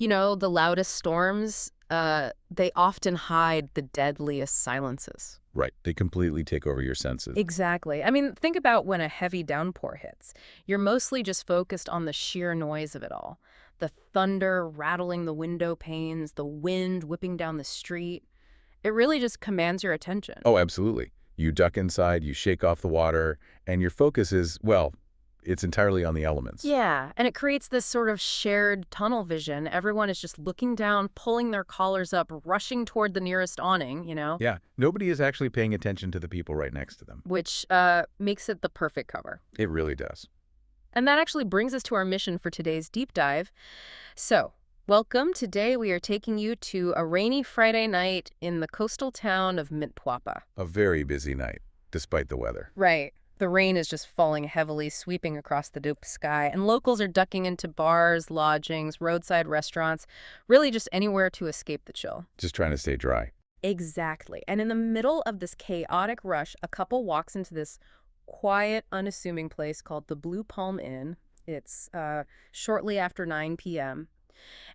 You know, the loudest storms, they often hide the deadliest silences. Right. They completely take over your senses. Exactly. I mean, think about when a heavy downpour hits. You're mostly just focused on the sheer noise of it all. The thunder rattling the window panes, the wind whipping down the street. It really just commands your attention. Oh, absolutely. You duck inside, you shake off the water, and your focus is, well, it's entirely on the elements. Yeah, and it creates this sort of shared tunnel vision. Everyone is just looking down, pulling their collars up, rushing toward the nearest awning, Yeah. Nobody is actually paying attention to the people right next to them. which makes it the perfect cover. It really does. And that actually brings us to our mission for today's deep dive. So, welcome. Today we are taking you to a rainy Friday night in the coastal town of Mintwapa. A very busy night, despite the weather. Right. The rain is just falling heavily, sweeping across the dope sky, and locals are ducking into bars, lodgings, roadside restaurants, really just anywhere to escape the chill. Just trying to stay dry. Exactly. And in the middle of this chaotic rush, a couple walks into this quiet, unassuming place called the Blue Palm Inn. It's shortly after 9 p.m.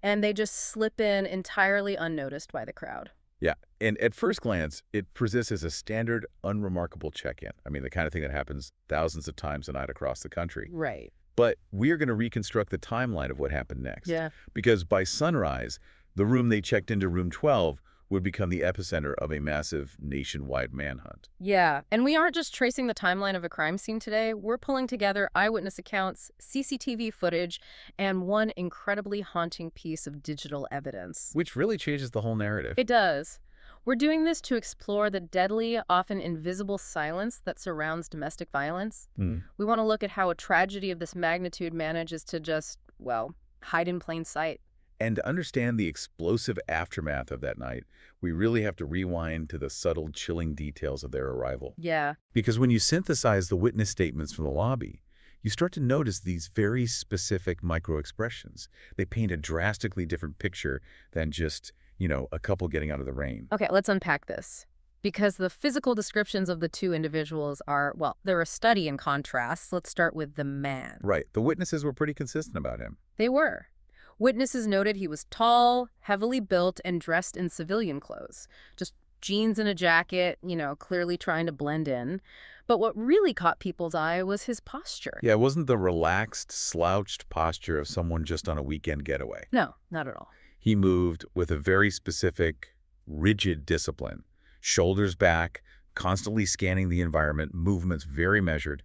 And they just slip in entirely unnoticed by the crowd. Yeah. And at first glance, it presents as a standard, unremarkable check-in. I mean, the kind of thing that happens thousands of times a night across the country. Right. But we're going to reconstruct the timeline of what happened next. Yeah. Because by sunrise, the room they checked into, room 12, would become the epicenter of a massive nationwide manhunt. Yeah, and we aren't just tracing the timeline of a crime scene today. We're pulling together eyewitness accounts, CCTV footage, and one incredibly haunting piece of digital evidence. Which really changes the whole narrative. It does. We're doing this to explore the deadly, often invisible silence that surrounds domestic violence. We want to look at how a tragedy of this magnitude manages to just, well, hide in plain sight. And to understand the explosive aftermath of that night, we really have to rewind to the subtle, chilling details of their arrival. Yeah. Because when you synthesize the witness statements from the lobby, you start to notice these very specific micro-expressions. They paint a drastically different picture than just, a couple getting out of the rain. Okay, let's unpack this. Because the physical descriptions of the two individuals are, well, they're a study in contrasts. Let's start with the man. Right. The witnesses were pretty consistent about him. They were. Witnesses noted he was tall, heavily built, and dressed in civilian clothes. Just jeans and a jacket, clearly trying to blend in. But what really caught people's eye was his posture. Yeah, it wasn't the relaxed, slouched posture of someone just on a weekend getaway. No, not at all. He moved with a very specific, rigid discipline. Shoulders back, constantly scanning the environment, movements very measured.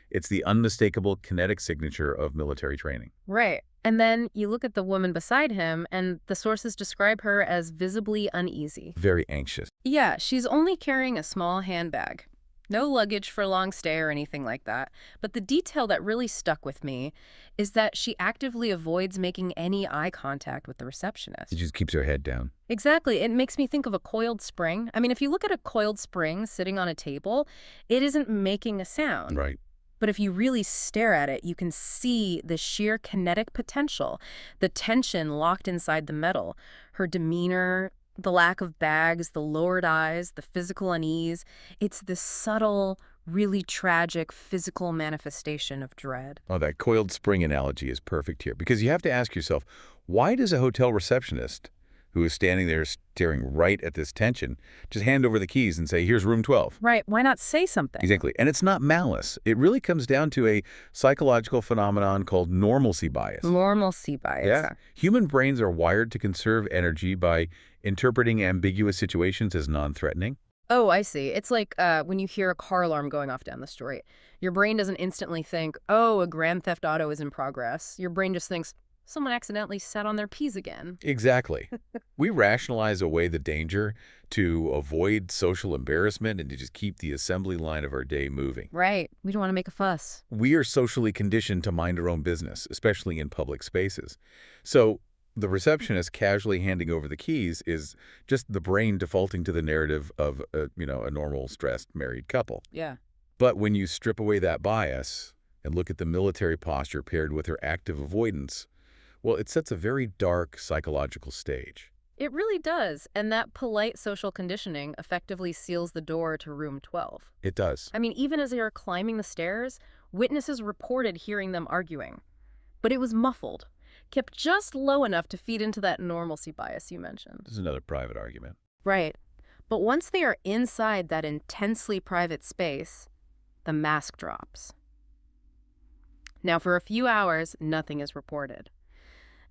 It's the unmistakable kinetic signature of military training. Right. And then you look at the woman beside him, and the sources describe her as visibly uneasy. Very anxious. Yeah, she's only carrying a small handbag. No luggage for a long stay or anything like that. But the detail that really stuck with me is that she actively avoids making any eye contact with the receptionist. She just keeps her head down. Exactly. It makes me think of a coiled spring. I mean, if you look at a coiled spring sitting on a table, it isn't making a sound. Right. But if you really stare at it, you can see the sheer kinetic potential, the tension locked inside the metal, her demeanor, the lack of bags, the lowered eyes, the physical unease. It's this subtle, really tragic physical manifestation of dread. Oh, that coiled spring analogy is perfect here, because you have to ask yourself, why does a hotel receptionist who is standing there staring right at this tension just hand over the keys and say, here's room 12? Right. Why not say something? Exactly. And it's not malice. It really comes down to a psychological phenomenon called normalcy bias. Normalcy bias. Yeah. Human brains are wired to conserve energy by interpreting ambiguous situations as non-threatening. Oh, I see. It's like when you hear a car alarm going off down the street. Your brain doesn't instantly think, oh, a grand theft auto is in progress. Your brain just thinks, someone accidentally sat on their peas again. Exactly. We rationalize away the danger to avoid social embarrassment and to just keep the assembly line of our day moving. Right. We don't want to make a fuss. We are socially conditioned to mind our own business, especially in public spaces. So the receptionist casually handing over the keys is just the brain defaulting to the narrative of a normal, stressed, married couple. Yeah. But when you strip away that bias and look at the military posture paired with her active avoidance, well, it sets a very dark psychological stage. It really does. And that polite social conditioning effectively seals the door to room 12. It does. I mean, even as they are climbing the stairs, witnesses reported hearing them arguing. But it was muffled. kept just low enough to feed into that normalcy bias you mentioned. This is another private argument. Right. But once they are inside that intensely private space, the mask drops. Now, for a few hours, nothing is reported.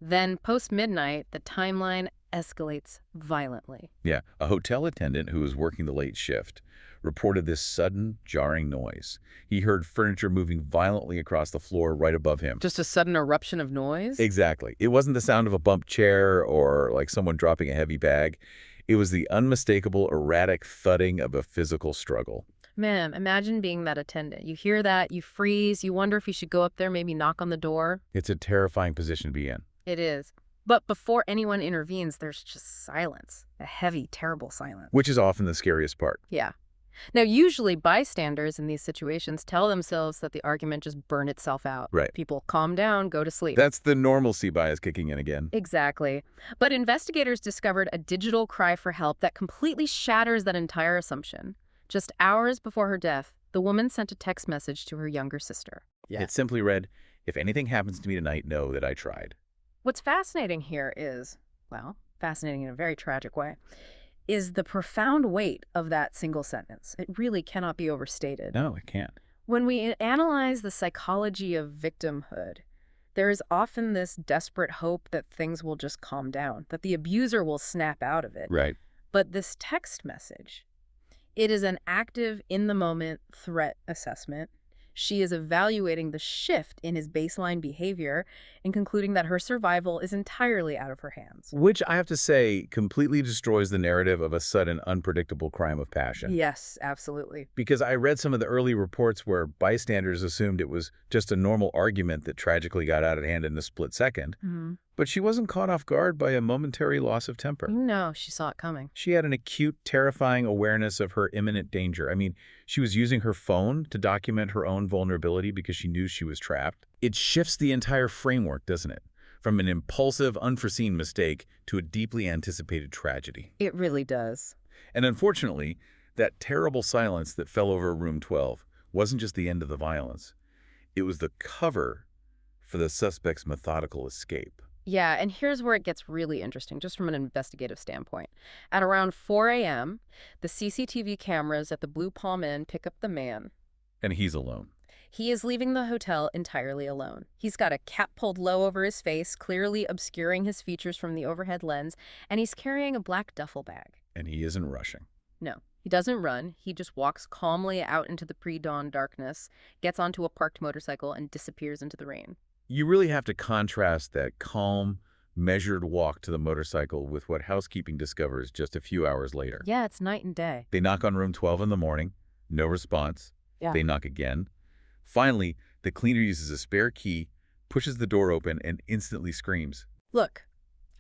Then, post-midnight, the timeline escalates violently. Yeah, a hotel attendant who was working the late shift reported this sudden, jarring noise. He heard furniture moving violently across the floor right above him. Just a sudden eruption of noise? Exactly. It wasn't the sound of a bumped chair or like someone dropping a heavy bag. It was the unmistakable, erratic thudding of a physical struggle. Man, imagine being that attendant. You hear that, you freeze, you wonder if you should go up there, maybe knock on the door. It's a terrifying position to be in. It is. But before anyone intervenes, there's just silence. A heavy, terrible silence. Which is often the scariest part. Yeah. Now, usually bystanders in these situations tell themselves that the argument just burned itself out. Right. People calm down, go to sleep. That's the normalcy bias kicking in again. Exactly. But investigators discovered a digital cry for help that completely shatters that entire assumption. Just hours before her death, the woman sent a text message to her younger sister. Yeah. It simply read, "If anything happens to me tonight, know that I tried." What's fascinating here is, well, fascinating in a very tragic way, is the profound weight of that single sentence. It really cannot be overstated. No, it can't. When we analyze the psychology of victimhood, there is often this desperate hope that things will just calm down, that the abuser will snap out of it. Right. But this text message, it is an active, in-the-moment threat assessment. She is evaluating the shift in his baseline behavior and concluding that her survival is entirely out of her hands. Which, I have to say, completely destroys the narrative of a sudden, unpredictable crime of passion. Yes, absolutely. Because I read some of the early reports where bystanders assumed it was just a normal argument that tragically got out of hand in a split second. But she wasn't caught off guard by a momentary loss of temper. No, she saw it coming. She had an acute, terrifying awareness of her imminent danger. I mean, she was using her phone to document her own vulnerability because she knew she was trapped. It shifts the entire framework, doesn't it? From an impulsive, unforeseen mistake to a deeply anticipated tragedy. It really does. And unfortunately, that terrible silence that fell over room 12 wasn't just the end of the violence. It was the cover for the suspect's methodical escape. Yeah, and here's where it gets really interesting, just from an investigative standpoint. At around 4 a.m., the CCTV cameras at the Blue Palm Inn pick up the man. And he's alone. He is leaving the hotel entirely alone. He's got a cap pulled low over his face, clearly obscuring his features from the overhead lens, and he's carrying a black duffel bag. And he isn't rushing. No, he doesn't run. He just walks calmly out into the pre-dawn darkness, gets onto a parked motorcycle, and disappears into the rain. You really have to contrast that calm, measured walk to the motorcycle with what housekeeping discovers just a few hours later. Yeah, it's night and day. They knock on room 12 in the morning. No response. Yeah. They knock again. Finally, the cleaner uses a spare key, pushes the door open, and instantly screams. Look,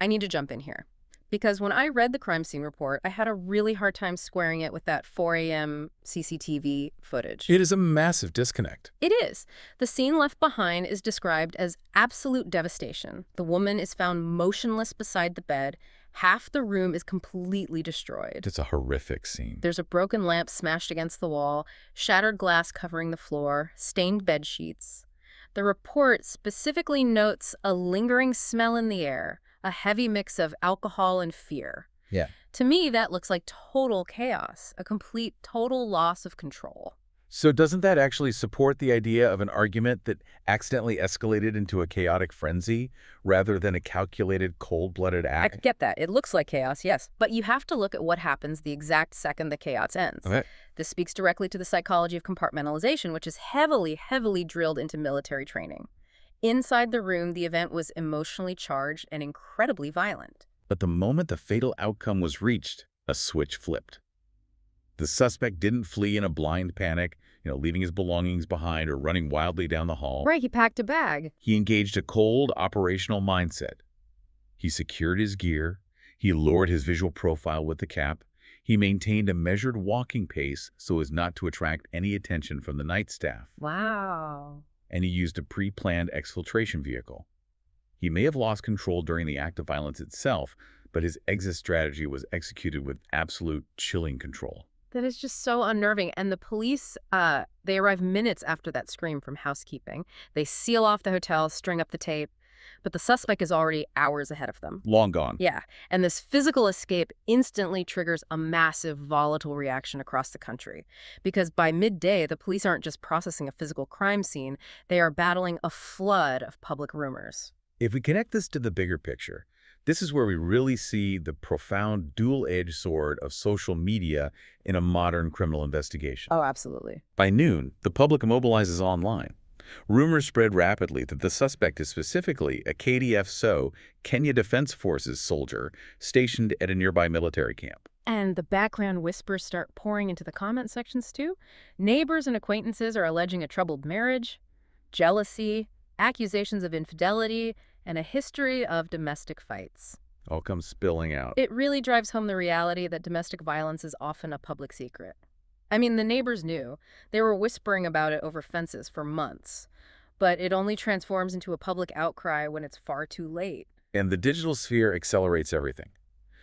I need to jump in here. Because when I read the crime scene report, I had a really hard time squaring it with that 4 a.m. CCTV footage. It is a massive disconnect. It is. The scene left behind is described as absolute devastation. The woman is found motionless beside the bed. Half the room is completely destroyed. It's a horrific scene. There's a broken lamp smashed against the wall, shattered glass covering the floor, stained bed sheets. The report specifically notes a lingering smell in the air, a heavy mix of alcohol and fear. Yeah. To me, that looks like total chaos, a complete, total loss of control. So doesn't that actually support the idea of an argument that accidentally escalated into a chaotic frenzy rather than a calculated, cold-blooded I act? get that. It looks like chaos, yes. But you have to look at what happens the exact second the chaos ends. Okay. This speaks directly to the psychology of compartmentalization, which is heavily, heavily drilled into military training. Inside the room, the event was emotionally charged and incredibly violent. But the moment the fatal outcome was reached, a switch flipped. The suspect didn't flee in a blind panic, leaving his belongings behind or running wildly down the hall. Right, he packed a bag. He engaged a cold, operational mindset. He secured his gear. He lowered his visual profile with the cap. He maintained a measured walking pace so as not to attract any attention from the night staff. Wow. And he used a pre-planned exfiltration vehicle. He may have lost control during the act of violence itself, but his exit strategy was executed with absolute chilling control. That is just so unnerving. And the police, they arrive minutes after that scream from housekeeping. They seal off the hotel, string up the tape. but the suspect is already hours ahead of them. Long gone. Yeah, and this physical escape instantly triggers a massive volatile reaction across the country. Because by midday, the police aren't just processing a physical crime scene, they are battling a flood of public rumors. If we connect this to the bigger picture, this is where we really see the profound dual-edged sword of social media in a modern criminal investigation. Oh, absolutely. By noon, the public mobilizes online. Rumors spread rapidly that the suspect is specifically a KDF Kenya Defense Forces soldier stationed at a nearby military camp. And the background whispers start pouring into the comment sections too. Neighbors and acquaintances are alleging a troubled marriage, jealousy, accusations of infidelity, and a history of domestic fights. All comes spilling out. It really drives home the reality that domestic violence is often a public secret. I mean, the neighbors knew. They were whispering about it over fences for months. But it only transforms into a public outcry when it's far too late. And the digital sphere accelerates everything.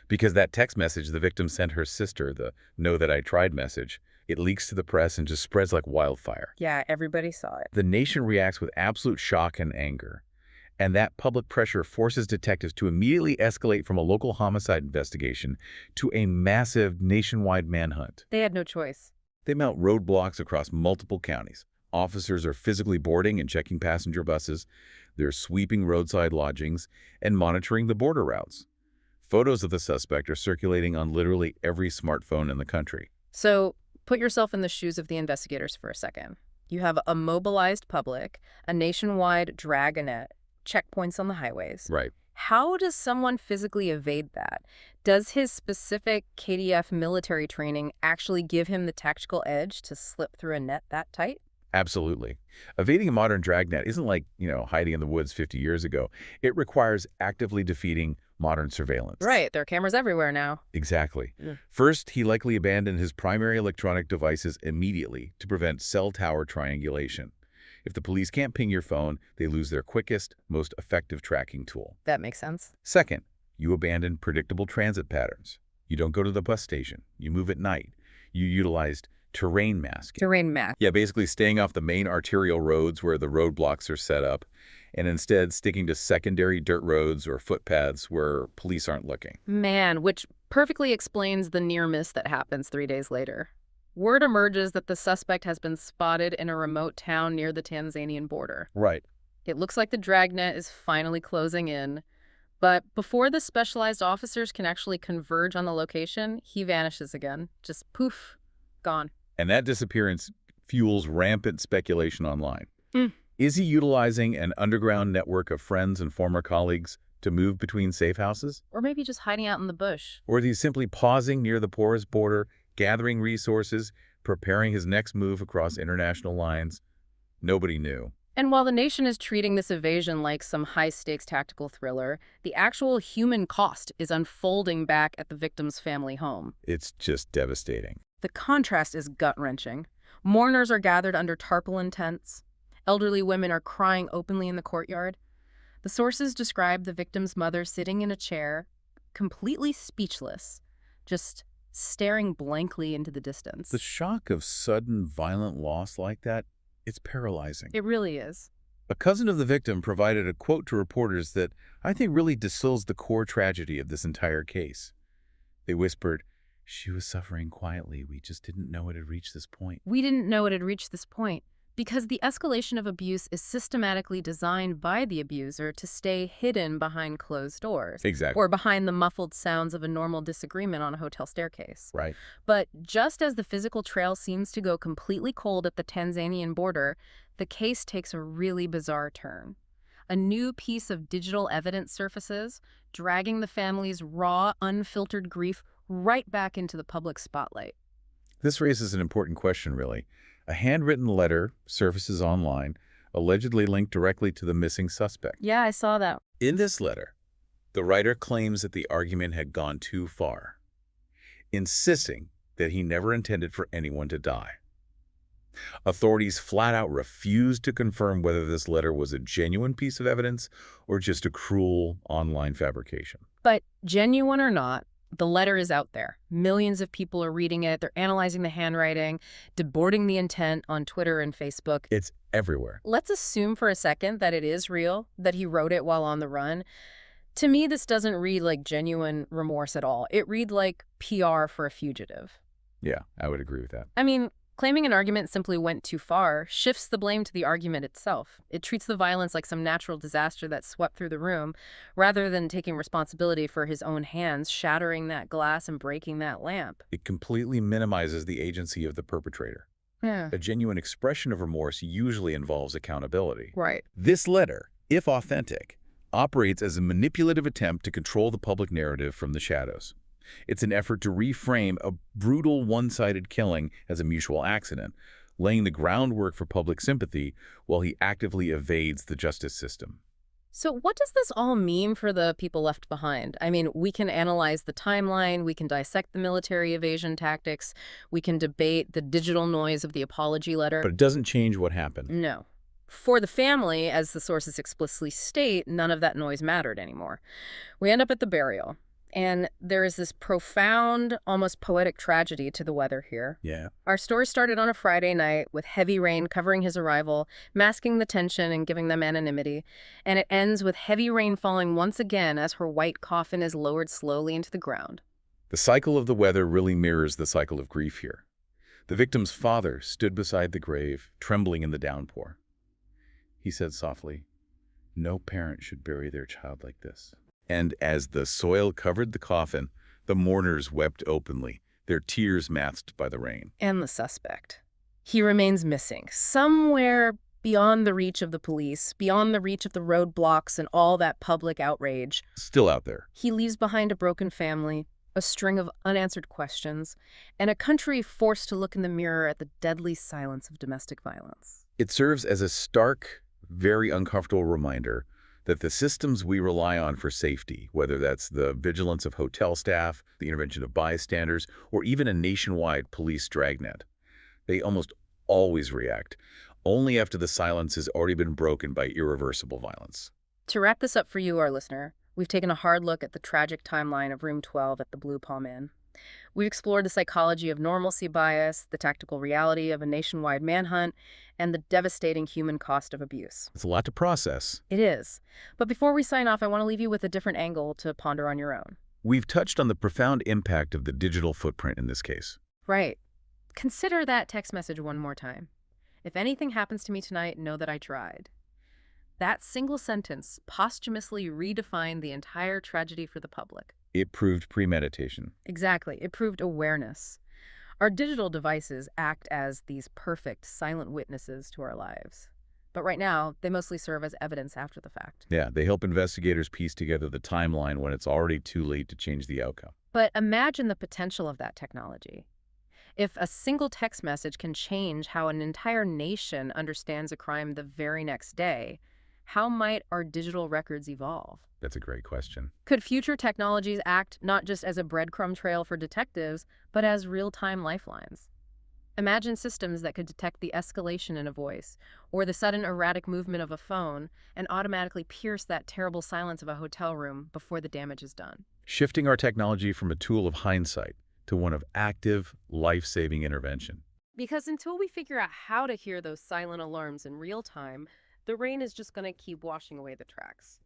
Because that text message the victim sent her sister, the "Know That I Tried" message, it leaks to the press and just spreads like wildfire. Yeah, everybody saw it. The nation reacts with absolute shock and anger. And that public pressure forces detectives to immediately escalate from a local homicide investigation to a massive nationwide manhunt. They had no choice. They mount roadblocks across multiple counties. Officers are physically boarding and checking passenger buses. They're sweeping roadside lodgings and monitoring the border routes. Photos of the suspect are circulating on literally every smartphone in the country. So put yourself in the shoes of the investigators for a second. You have a mobilized public, a nationwide dragnet, checkpoints on the highways. Right. How does someone physically evade that? Does his specific KDF military training actually give him the tactical edge to slip through a net that tight? Absolutely. Evading a modern dragnet isn't like, hiding in the woods 50 years ago. It requires actively defeating modern surveillance. Right. There are cameras everywhere now. Exactly. Yeah. First, he likely abandoned his primary electronic devices immediately to prevent cell tower triangulation. If the police can't ping your phone, they lose their quickest, most effective tracking tool. That makes sense. Second, you abandon predictable transit patterns. You don't go to the bus station. You move at night. You utilized terrain masking. Terrain map. Yeah, basically staying off the main arterial roads where the roadblocks are set up, and instead sticking to secondary dirt roads or footpaths where police aren't looking. Man, which perfectly explains the near miss that happens 3 days later. Word emerges that the suspect has been spotted in a remote town near the Tanzanian border. Right. It looks like the dragnet is finally closing in. But before the specialized officers can actually converge on the location, he vanishes again. Just poof, gone. And that disappearance fuels rampant speculation online. Mm. Is he utilizing an underground network of friends and former colleagues to move between safe houses? Or maybe just hiding out in the bush. Or is he simply pausing near the porous border, gathering resources, preparing his next move across international lines? Nobody knew. And while the nation is treating this evasion like some high-stakes tactical thriller, the actual human cost is unfolding back at the victim's family home. It's just devastating. The contrast is gut-wrenching. Mourners are gathered under tarpaulin tents. Elderly women are crying openly in the courtyard. The sources describe the victim's mother sitting in a chair, completely speechless, just staring blankly into the distance. The shock of sudden, violent loss like that, it's paralyzing. It really is. A cousin of the victim provided a quote to reporters that I think really distills the core tragedy of this entire case. They whispered, "She was suffering quietly. We just didn't know it had reached this point." We didn't know it had reached this point because the escalation of abuse is systematically designed by the abuser to stay hidden behind closed doors. Exactly. Or behind the muffled sounds of a normal disagreement on a hotel staircase. Right. But just as the physical trail seems to go completely cold at the Tanzanian border, the case takes a really bizarre turn. A new piece of digital evidence surfaces, dragging the family's raw, unfiltered grief right back into the public spotlight. This raises an important question, really. A handwritten letter surfaces online, allegedly linked directly to the missing suspect. Yeah, I saw that. In this letter, the writer claims that the argument had gone too far, insisting that he never intended for anyone to die. Authorities flat out refused to confirm whether this letter was a genuine piece of evidence or just a cruel online fabrication. But genuine or not, The letter is out there. Millions of people are reading it. They're analyzing the handwriting, deboarding the intent on Twitter and Facebook. It's everywhere. Let's assume for a second that it is real, that he wrote it while on the run. To me, this doesn't read like genuine remorse at all. It reads like PR for a fugitive. Yeah, I would agree with that. I mean, claiming an argument simply went too far shifts the blame to the argument itself. It treats the violence like some natural disaster that swept through the room, rather than taking responsibility for his own hands, shattering that glass and breaking that lamp. It completely minimizes the agency of the perpetrator. Yeah. A genuine expression of remorse usually involves accountability. Right. This letter, if authentic, operates as a manipulative attempt to control the public narrative from the shadows. It's an effort to reframe a brutal one-sided killing as a mutual accident, laying the groundwork for public sympathy while he actively evades the justice system. So what does this all mean for the people left behind? I mean, we can analyze the timeline, we can dissect the military evasion tactics, we can debate the digital noise of the apology letter. But it doesn't change what happened. No. For the family, as the sources explicitly state, none of that noise mattered anymore. We end up at the burial. And there is this profound, almost poetic tragedy to the weather here. Yeah. Our story started on a Friday night with heavy rain covering his arrival, masking the tension and giving them anonymity. And it ends with heavy rain falling once again as her white coffin is lowered slowly into the ground. The cycle of the weather really mirrors the cycle of grief here. The victim's father stood beside the grave, trembling in the downpour. He said softly, "No parent should bury their child like this." And as the soil covered the coffin, the mourners wept openly, their tears masked by the rain. And the suspect. He remains missing, somewhere beyond the reach of the police, beyond the reach of the roadblocks and all that public outrage. Still out there. He leaves behind a broken family, a string of unanswered questions, and a country forced to look in the mirror at the deadly silence of domestic violence. It serves as a stark, very uncomfortable reminder that the systems we rely on for safety, whether that's the vigilance of hotel staff, the intervention of bystanders, or even a nationwide police dragnet, they almost always react only after the silence has already been broken by irreversible violence. To wrap this up for you, our listener, we've taken a hard look at the tragic timeline of Room 12 at the Blue Palm Inn. We've explored the psychology of normalcy bias, the tactical reality of a nationwide manhunt, and the devastating human cost of abuse. It's a lot to process. It is. But before we sign off, I want to leave you with a different angle to ponder on your own. We've touched on the profound impact of the digital footprint in this case. Right. Consider that text message one more time. If anything happens to me tonight, know that I tried. That single sentence posthumously redefined the entire tragedy for the public. It proved premeditation. Exactly. It proved awareness. Our digital devices act as these perfect, silent witnesses to our lives. But right now, they mostly serve as evidence after the fact. Yeah, they help investigators piece together the timeline when it's already too late to change the outcome. But imagine the potential of that technology. If a single text message can change how an entire nation understands a crime the very next day, how might our digital records evolve? That's a great question. Could future technologies act not just as a breadcrumb trail for detectives, but as real-time lifelines? Imagine systems that could detect the escalation in a voice, or the sudden erratic movement of a phone, and automatically pierce that terrible silence of a hotel room before the damage is done. Shifting our technology from a tool of hindsight to one of active, life-saving intervention. Because until we figure out how to hear those silent alarms in real time, the rain is just going to keep washing away the tracks.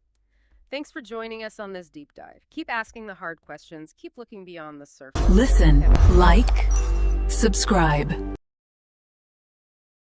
Thanks for joining us on this deep dive. Keep asking the hard questions. Keep looking beyond the surface. Listen, like, subscribe.